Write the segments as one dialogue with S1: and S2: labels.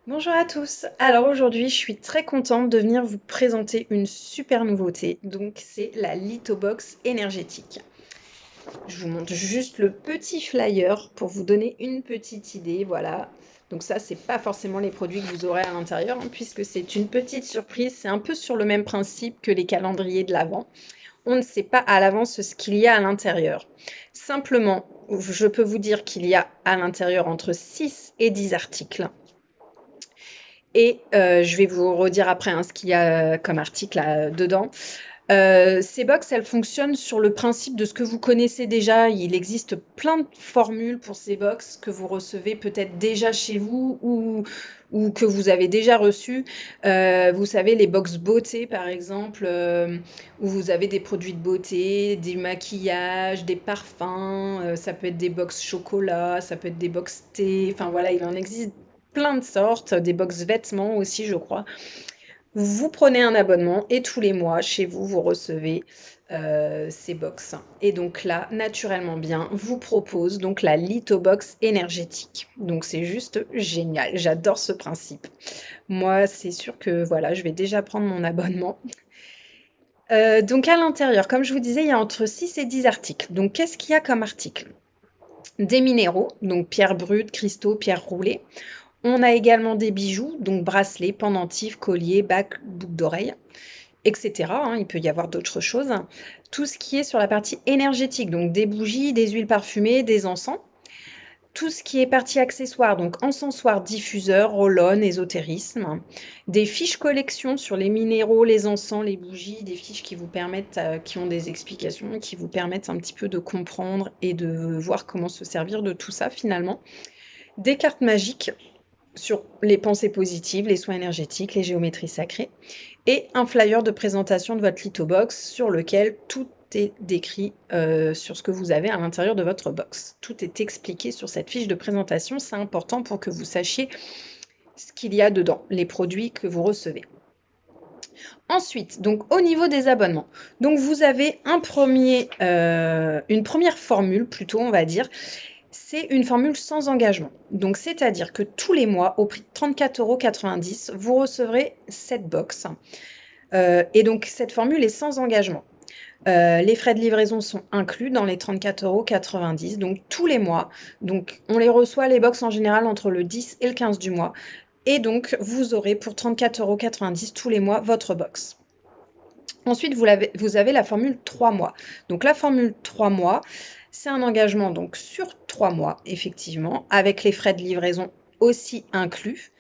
S1: Bonjour à tous. Alors aujourd'hui, je suis très contente de venir vous présenter une super nouveauté. Donc c'est la Lithobox énergétique. Je vous montre juste le petit flyer pour vous donner une petite idée. Voilà. Donc ça, c'est pas forcément les produits que vous aurez à l'intérieur, puisque c'est une petite surprise. C'est un peu sur le même principe que les calendriers de l'Avent. On ne sait pas à l'avance ce qu'il y a à l'intérieur. Simplement, je peux vous dire qu'il y a à l'intérieur entre 6 et 10 articles. Et je vais vous redire après ce qu'il y a comme article dedans. Ces box, elles fonctionnent sur le principe de ce que vous connaissez déjà. Il existe plein de formules pour ces box que vous recevez peut-être déjà chez vous ou que vous avez déjà reçues. Vous savez, les box beauté, par exemple, où vous avez des produits de beauté, des maquillages, des parfums. Ça peut être des box chocolat, ça peut être des box thé. Enfin voilà, il en existe plein de sortes. Des box vêtements aussi, je crois. Vous prenez un abonnement et tous les mois, chez vous, vous recevez ces box. Et donc là, naturellement bien, vous propose donc la Lithobox énergétique. Donc c'est juste génial. J'adore ce principe. Moi, c'est sûr que voilà, je vais déjà prendre mon abonnement. Donc à l'intérieur, comme je vous disais, il y a entre 6 et 10 articles. Donc qu'est-ce qu'il y a comme article? Des minéraux, donc pierres brutes, cristaux, pierres roulées. On a également des bijoux, donc bracelets, pendentifs, colliers, bagues, boucles d'oreilles, etc. Il peut y avoir d'autres choses. Tout ce qui est sur la partie énergétique, donc des bougies, des huiles parfumées, des encens. Tout ce qui est partie accessoire, donc encensoirs, diffuseurs, roll-on, ésotérisme. Des fiches collection sur les minéraux, les encens, les bougies, des fiches qui vous permettent, qui ont des explications, qui vous permettent un petit peu de comprendre et de voir comment se servir de tout ça finalement. Des cartes magiques sur les pensées positives, les soins énergétiques, les géométries sacrées, et un flyer de présentation de votre Lithobox sur lequel tout est décrit sur ce que vous avez à l'intérieur de votre box. Tout est expliqué sur cette fiche de présentation, c'est important pour que vous sachiez ce qu'il y a dedans, les produits que vous recevez. Ensuite, donc au niveau des abonnements, donc vous avez une première formule plutôt, on va dire, c'est une formule sans engagement. Donc, c'est-à-dire que tous les mois, au prix de 34,90 €, vous recevrez cette box. Et donc, cette formule est sans engagement. Les frais de livraison sont inclus dans les 34,90 €, donc tous les mois. Donc, on les reçoit, les box en général, entre le 10 et le 15 du mois. Et donc, vous aurez pour 34,90 € tous les mois votre box. Ensuite, vous avez la formule 3 mois. Donc, la formule 3 mois, c'est un engagement donc sur 3 mois, effectivement, avec les frais de livraison aussi inclus,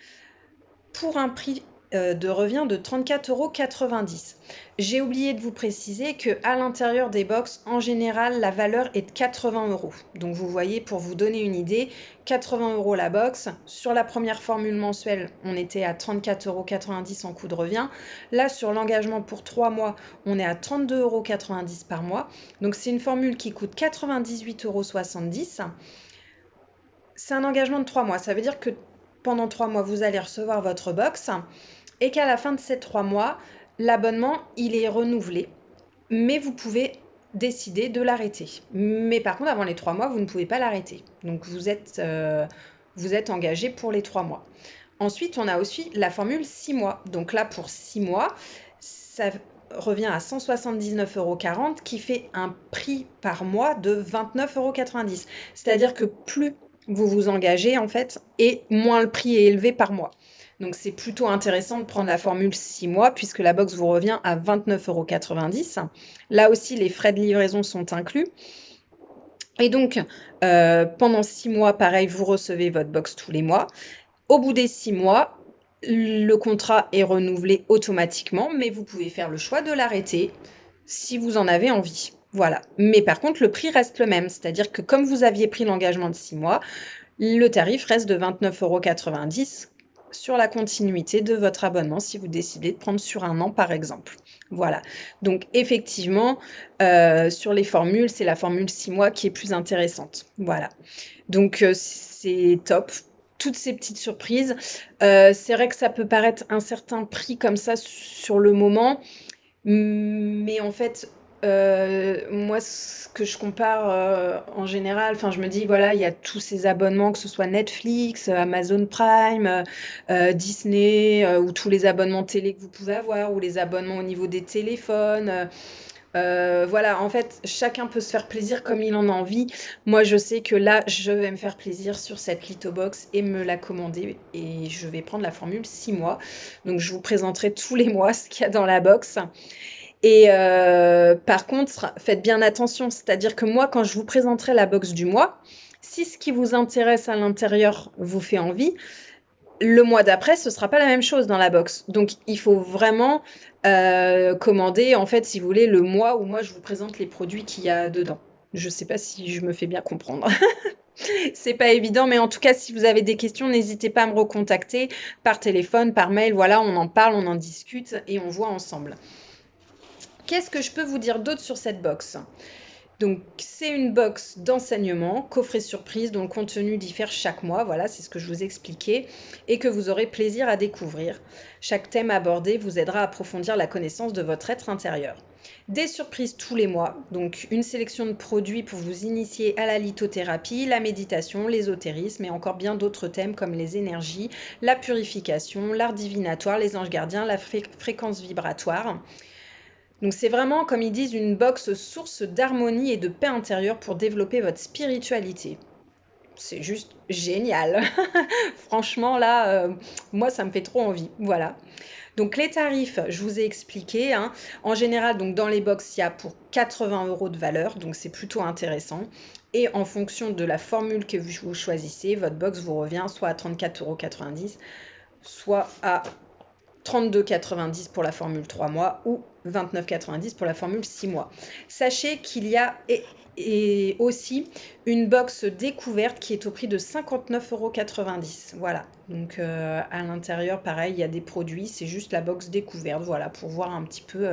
S1: pour un prix de revient de 34,90 €. J'ai oublié de vous préciser qu'à l'intérieur des box, en général, la valeur est de 80 €. Donc vous voyez, pour vous donner une idée, 80 € la box. Sur la première formule mensuelle, on était à 34,90 € en coût de revient. Là, sur l'engagement pour 3 mois, on est à 32,90 € par mois. Donc c'est une formule qui coûte 98,70 €. C'est un engagement de 3 mois. Ça veut dire que pendant 3 mois, vous allez recevoir votre box et qu'à la fin de ces 3 mois, l'abonnement, il est renouvelé, mais vous pouvez décider de l'arrêter. Mais par contre, avant les 3 mois, vous ne pouvez pas l'arrêter. Donc, vous êtes engagé pour les 3 mois. Ensuite, on a aussi la formule 6 mois. Donc là, pour 6 mois, ça revient à 179,40 € qui fait un prix par mois de 29,90 €. C'est-à-dire que plus vous vous engagez, en fait, et moins le prix est élevé par mois. Donc c'est plutôt intéressant de prendre la formule 6 mois puisque la box vous revient à 29,90 €. Là aussi, les frais de livraison sont inclus. Et donc, pendant 6 mois, pareil, vous recevez votre box tous les mois. Au bout des 6 mois, le contrat est renouvelé automatiquement, mais vous pouvez faire le choix de l'arrêter si vous en avez envie. Voilà. Mais par contre, le prix reste le même. C'est-à-dire que comme vous aviez pris l'engagement de 6 mois, le tarif reste de 29,90 € sur la continuité de votre abonnement si vous décidez de prendre sur un an, par exemple. Voilà. Donc, effectivement, sur les formules, c'est la formule 6 mois qui est plus intéressante. Voilà. Donc, c'est top. Toutes ces petites surprises. C'est vrai que ça peut paraître un certain prix comme ça sur le moment, mais en fait, Moi, ce que je compare en général, enfin, je me dis, voilà, il y a tous ces abonnements, que ce soit Netflix, Amazon Prime, Disney, ou tous les abonnements télé que vous pouvez avoir, ou les abonnements au niveau des téléphones. Voilà, en fait, chacun peut se faire plaisir comme il en a envie. Moi, je sais que là, je vais me faire plaisir sur cette Lithobox et me la commander. Et je vais prendre la formule 6 mois. Donc, je vous présenterai tous les mois ce qu'il y a dans la box. Et par contre, faites bien attention, c'est-à-dire que moi, quand je vous présenterai la box du mois, si ce qui vous intéresse à l'intérieur vous fait envie, le mois d'après, ce sera pas la même chose dans la box. Donc, il faut vraiment commander, en fait, si vous voulez, le mois où moi je vous présente les produits qu'il y a dedans. Je sais pas si je me fais bien comprendre. C'est pas évident, mais en tout cas, si vous avez des questions, n'hésitez pas à me recontacter par téléphone, par mail. Voilà, on en parle, on en discute et on voit ensemble. Qu'est-ce que je peux vous dire d'autre sur cette box? Donc, c'est une box d'enseignement, coffret surprise dont le contenu diffère chaque mois. Voilà, c'est ce que je vous expliquais et que vous aurez plaisir à découvrir. Chaque thème abordé vous aidera à approfondir la connaissance de votre être intérieur. Des surprises tous les mois, donc une sélection de produits pour vous initier à la lithothérapie, la méditation, l'ésotérisme et encore bien d'autres thèmes comme les énergies, la purification, l'art divinatoire, les anges gardiens, la fréquence vibratoire. Donc c'est vraiment, comme ils disent, une box source d'harmonie et de paix intérieure pour développer votre spiritualité. C'est juste génial. Franchement, là, moi, ça me fait trop envie. Voilà. Donc les tarifs, je vous ai expliqué, hein. En général, donc dans les box, il y a pour 80 € de valeur, donc c'est plutôt intéressant. Et en fonction de la formule que vous choisissez, votre box vous revient soit à 34,90 €, soit à 32,90 € pour la formule 3 mois ou 29,90 € pour la formule 6 mois. Sachez qu'il y a et aussi une box découverte qui est au prix de 59,90 €. Voilà, donc à l'intérieur, pareil, il y a des produits, c'est juste la box découverte, voilà, pour voir un petit peu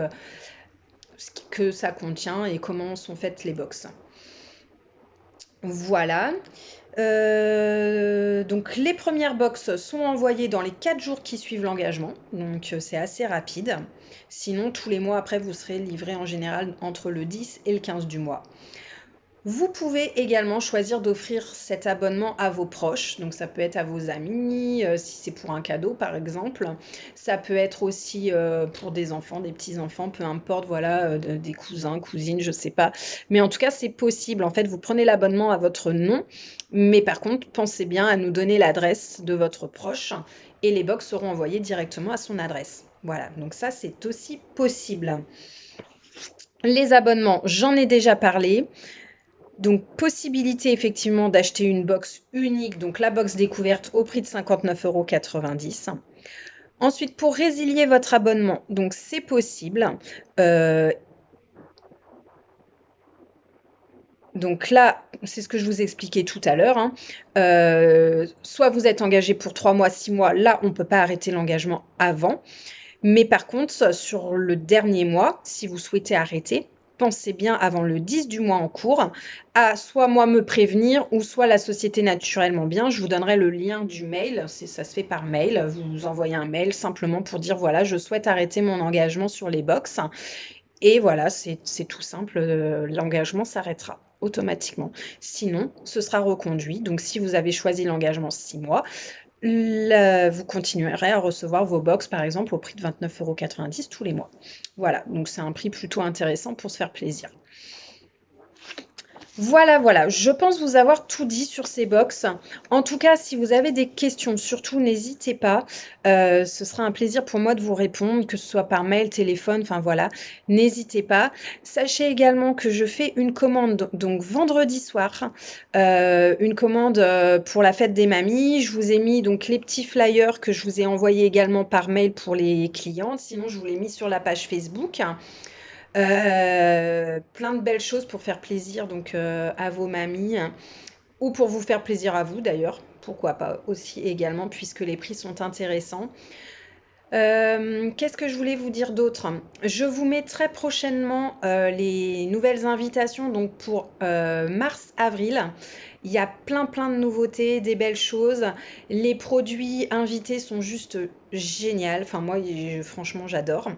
S1: ce que ça contient et comment sont faites les box. Voilà. Donc les premières box sont envoyées dans les 4 jours qui suivent l'engagement, donc c'est assez rapide. Sinon, tous les mois après, vous serez livré en général entre le 10 et le 15 du mois. Vous pouvez également choisir d'offrir cet abonnement à vos proches, donc ça peut être à vos amis, si c'est pour un cadeau par exemple. Ça peut être aussi pour des enfants, des petits-enfants, peu importe, voilà, des cousins, cousines, je sais pas. Mais en tout cas, c'est possible. En fait, vous prenez l'abonnement à votre nom, mais par contre, pensez bien à nous donner l'adresse de votre proche et les box seront envoyées directement à son adresse. Voilà, donc ça, c'est aussi possible. Les abonnements, j'en ai déjà parlé. Donc, possibilité effectivement d'acheter une box unique, donc la box découverte au prix de 59,90 €. Ensuite, pour résilier votre abonnement, donc c'est possible. Donc là, c'est ce que je vous expliquais tout à l'heure, hein. Soit vous êtes engagé pour 3 mois, 6 mois, là, on ne peut pas arrêter l'engagement avant. Mais par contre, sur le dernier mois, si vous souhaitez arrêter, pensez bien avant le 10 du mois en cours à soit moi me prévenir ou soit la société Naturellement Bien. Je vous donnerai le lien du mail, ça se fait par mail. Vous envoyez un mail simplement pour dire voilà, je souhaite arrêter mon engagement sur les box. Et voilà, c'est tout simple, l'engagement s'arrêtera automatiquement. Sinon, ce sera reconduit. Donc si vous avez choisi l'engagement 6 mois, vous continuerez à recevoir vos box, par exemple, au prix de 29,90 € tous les mois. Voilà, donc c'est un prix plutôt intéressant pour se faire plaisir. Voilà, je pense vous avoir tout dit sur ces box. En tout cas, si vous avez des questions, surtout n'hésitez pas. Ce sera un plaisir pour moi de vous répondre, que ce soit par mail, téléphone, enfin voilà, n'hésitez pas. Sachez également que je fais une commande donc vendredi soir, une commande pour la fête des mamies. Je vous ai mis donc les petits flyers que je vous ai envoyés également par mail pour les clientes. Sinon, je vous l'ai mis sur la page Facebook. Plein de belles choses pour faire plaisir donc à vos mamies ou pour vous faire plaisir à vous d'ailleurs, pourquoi pas aussi également puisque les prix sont intéressants. Qu'est-ce que je voulais vous dire d'autre? Je vous mets très prochainement les nouvelles invitations donc pour mars-avril Il y a plein de nouveautés, des belles choses. Les produits invités sont juste géniaux. Enfin, moi, franchement, j'adore.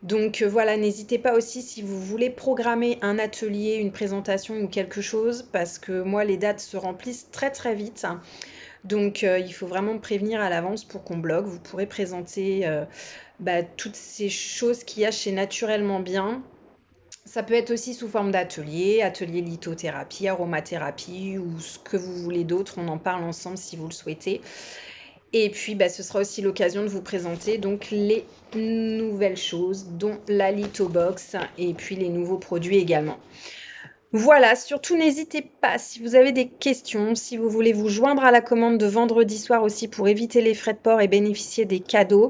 S1: Donc voilà, n'hésitez pas aussi si vous voulez programmer un atelier, une présentation ou quelque chose, parce que moi, les dates se remplissent très vite. Donc il faut vraiment me prévenir à l'avance pour qu'on bloque. Vous pourrez présenter toutes ces choses qu'il y a chez Naturellement Bien. Ça peut être aussi sous forme d'atelier, atelier lithothérapie, aromathérapie ou ce que vous voulez d'autre. On en parle ensemble si vous le souhaitez. Et puis, ce sera aussi l'occasion de vous présenter donc les nouvelles choses, dont la Lithobox et puis les nouveaux produits également. Voilà, surtout n'hésitez pas si vous avez des questions, si vous voulez vous joindre à la commande de vendredi soir aussi pour éviter les frais de port et bénéficier des cadeaux.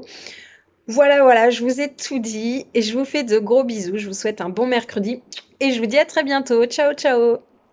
S1: Voilà, je vous ai tout dit et je vous fais de gros bisous. Je vous souhaite un bon mercredi et je vous dis à très bientôt. Ciao, ciao!